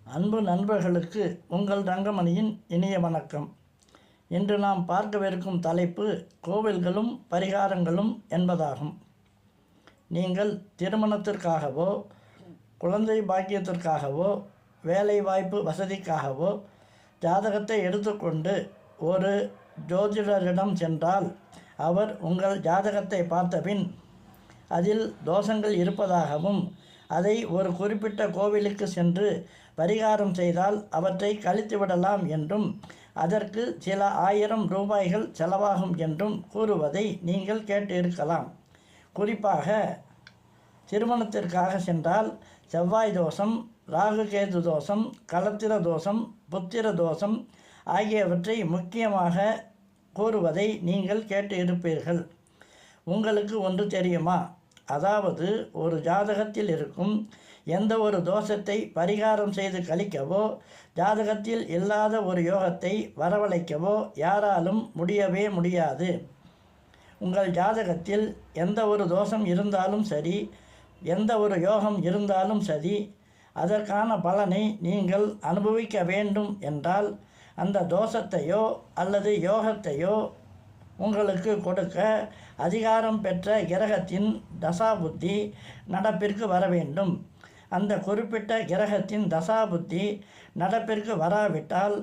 அன்பு நண்பர்களுக்கு உங்கள் ரங்கமணியின் இனிய வணக்கம். இன்று நாம் பார்க்கவிருக்கும் தலைப்பு கோவில்களும் பரிகாரங்களும் என்பதாகும். நீங்கள் திருமணத்திற்காகவோ, குழந்தை பாக்கியத்திற்காகவோ, வேலை வாய்ப்பு வசதிக்காகவோ ஜாதகத்தை எடுத்துக்கொண்டு ஒரு ஜோதிடரிடம் சென்றால் அவர் உங்கள் ஜாதகத்தை பார்த்தபின் அதில் தோஷங்கள் இருப்பதாகவும் அதை ஒரு குறிப்பிட்ட கோவிலுக்கு சென்று பரிகாரம் செய்தால் அவற்றை கழித்துவிடலாம் என்றும் அதற்கு சில 1000 ரூபாய்கள் செலவாகும் என்றும் கூறுவதை நீங்கள் கேட்டு இருக்கலாம். குறிப்பாக திருமணத்திற்காக சென்றால் செவ்வாய் தோஷம், ராகு கேது தோஷம், களத்திர தோஷம், புத்திர தோஷம் ஆகியவற்றை முக்கியமாக கூறுவதை நீங்கள் கேட்டு இருப்பீர்கள். உங்களுக்கு ஒன்று தெரியுமா? அதாவது ஒரு ஜாதகத்தில் இருக்கும் எந்த ஒரு தோஷத்தை பரிகாரம் செய்து கழிக்கவோ, ஜாதகத்தில் இல்லாத ஒரு யோகத்தை வரவழைக்கவோ யாராலும் முடியவே முடியாது. உங்கள் ஜாதகத்தில் எந்த ஒரு தோஷம் இருந்தாலும் சரி, எந்த ஒரு யோகம் இருந்தாலும் சரி, அதற்கான பலனை நீங்கள் அனுபவிக்க வேண்டும் என்றால் அந்த தோஷத்தையோ அல்லது யோகத்தையோ உங்களுக்கு கொடுக்க அதிகாரம் பெற்ற கிரகத்தின் தசாபுத்தி நடப்பிற்கு வர வேண்டும். அந்த குறிப்பிட்ட கிரகத்தின் தசாபுத்தி நடப்பிற்கு வராவிட்டால்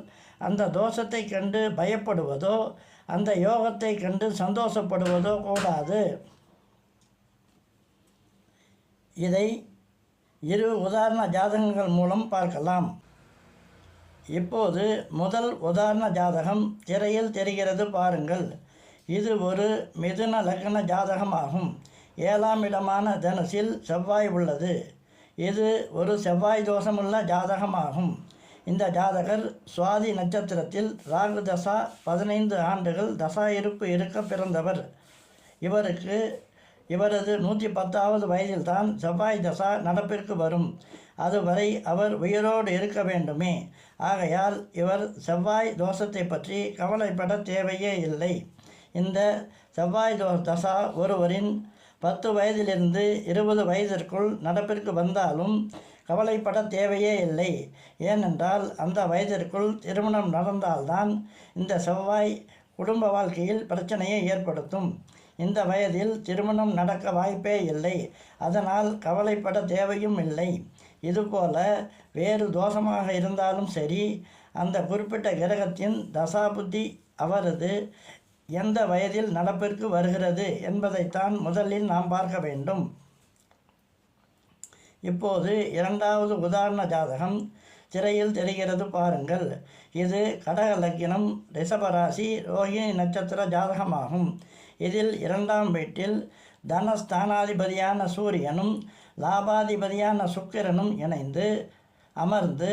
அந்த தோஷத்தை கண்டு பயப்படுவதோ, அந்த யோகத்தை கண்டு சந்தோஷப்படுவதோ கூடாது. இதை 2 உதாரண ஜாதகங்கள் மூலம் பார்க்கலாம். இப்போது முதல் உதாரண ஜாதகம் திரையில் தெரிகிறது பாருங்கள். இது ஒரு மிதுன லக்ன ஜாதகமாகும். 7ஆம் இடமான தனுசில் செவ்வாய் உள்ளது. இது ஒரு செவ்வாய் தோஷமுள்ள ஜாதகமாகும். இந்த ஜாதகர் சுவாதி நட்சத்திரத்தில் ராகு தசா 15 ஆண்டுகள் தசா இருக்க பிறந்தவர். இவரது 110வது வயதில்தான் செவ்வாய் தசா நடப்பிற்கு வரும். அதுவரை அவர் உயிரோடு இருக்க வேண்டுமே. ஆகையால் இவர் செவ்வாய் தோஷத்தை பற்றி கவலைப்பட தேவையே இல்லை. இந்த செவ்வாய் தசா ஒருவரின் 10 வயதிலிருந்து 20 வயதிற்குள் நடப்பிற்கு வந்தாலும் கவலைப்பட தேவையே இல்லை. ஏனென்றால் அந்த வயதிற்குள் திருமணம் நடந்தால்தான் இந்த செவ்வாய் குடும்ப வாழ்க்கையில் பிரச்சனையை ஏற்படுத்தும். இந்த வயதில் திருமணம் நடக்க வாய்ப்பே இல்லை. அதனால் கவலைப்பட தேவையும் இல்லை. இதுபோல வேறு தோஷமாக இருந்தாலும் சரி, அந்த குறிப்பிட்ட கிரகத்தின் தசாபுத்தி அவரது எந்த வயதில் நடப்பிற்கு வருகிறது என்பதைத்தான் முதலில் நாம் பார்க்க வேண்டும். இப்போது 2வது உதாரண ஜாதகம் திரையில் தெரிகிறது பாருங்கள். இது கடக லக்கினம், ரிஷபராசி, ரோஹிணி நட்சத்திர ஜாதகமாகும். இதில் 2ஆம் வீட்டில் தனஸ்தானாதிபதியான சூரியனும் லாபாதிபதியான சுக்கிரனும் இணைந்து அமர்ந்து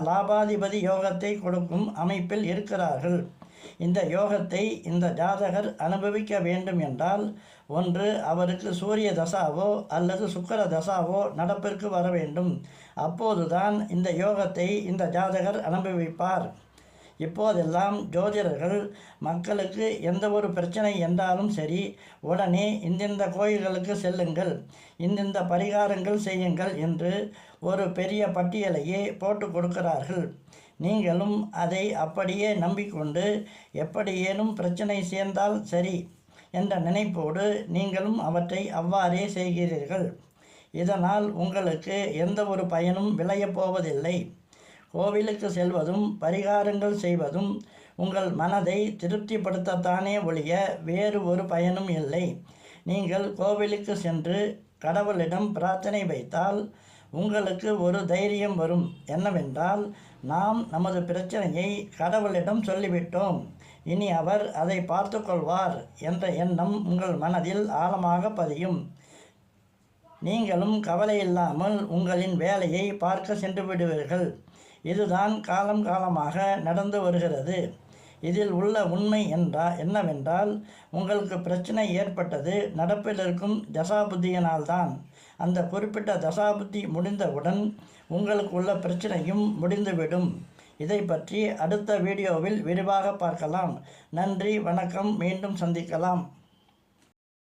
லாபாதிபதி யோகத்தை கொடுக்கும் அமைப்பில் இருக்கிறார்கள். இந்த யோகத்தை இந்த ஜாதகர் அனுபவிக்க வேண்டும் என்றால் ஒன்று அவருக்கு சூரிய தசாவோ அல்லது சுக்கிர தசாவோ நடப்பிற்கு வர வேண்டும். அப்போதுதான் இந்த யோகத்தை இந்த ஜாதகர் அனுபவிப்பார். இப்போதெல்லாம் ஜோதிடர்கள் மக்களுக்கு எந்த ஒரு பிரச்சனை என்றாலும் சரி, உடனே இந்தந்த கோயில்களுக்கு செல்லுங்கள், இந்தந்த பரிகாரங்கள் செய்யுங்கள் என்று ஒரு பெரிய பட்டியலையே போட்டு கொடுக்கிறார்கள். நீங்களும் அதை அப்படியே நம்பிக்கொண்டு எப்படியேனும் பிரச்சனை சேர்ந்தால் சரி என்ற நினைப்போடு நீங்களும் அவற்றை அவ்வாறே செய்கிறீர்கள். இதனால் உங்களுக்கு எந்த ஒரு பயனும் விளையப் போவதில்லை. கோவிலுக்கு செல்வதும் பரிகாரங்கள் செய்வதும் உங்கள் மனதை திருப்திப்படுத்தத்தானே ஒழிய வேறு ஒரு பயனும் இல்லை. நீங்கள் கோவிலுக்கு சென்று கடவுளிடம் பிரார்த்தனை வைத்தால் உங்களுக்கு ஒரு தைரியம் வரும். என்னவென்றால், நாம் நமது பிரச்சனையை கடவுளிடம் சொல்லிவிட்டோம், இனி அவர் அதை பார்த்து கொள்வார் என்ற எண்ணம் உங்கள் மனதில் ஆழமாக பதியும். நீங்களும் கவலையில்லாமல் உங்களின் வேலையை பார்க்க சென்று விடுவீர்கள். இதுதான் காலமாக நடந்து வருகிறது. இதில் உள்ள உண்மை என்னவென்றால், உங்களுக்கு பிரச்சனை ஏற்பட்டது நடப்பில் இருக்கும் தசாபுத்தியினால்தான். அந்த குறிப்பிட்ட தசாபுத்தி முடிந்தவுடன் உங்களுக்கு உள்ள பிரச்சனையும் முடிந்துவிடும். இதை பற்றி அடுத்த வீடியோவில் விரிவாக பார்க்கலாம். நன்றி, வணக்கம். மீண்டும் சந்திக்கலாம்.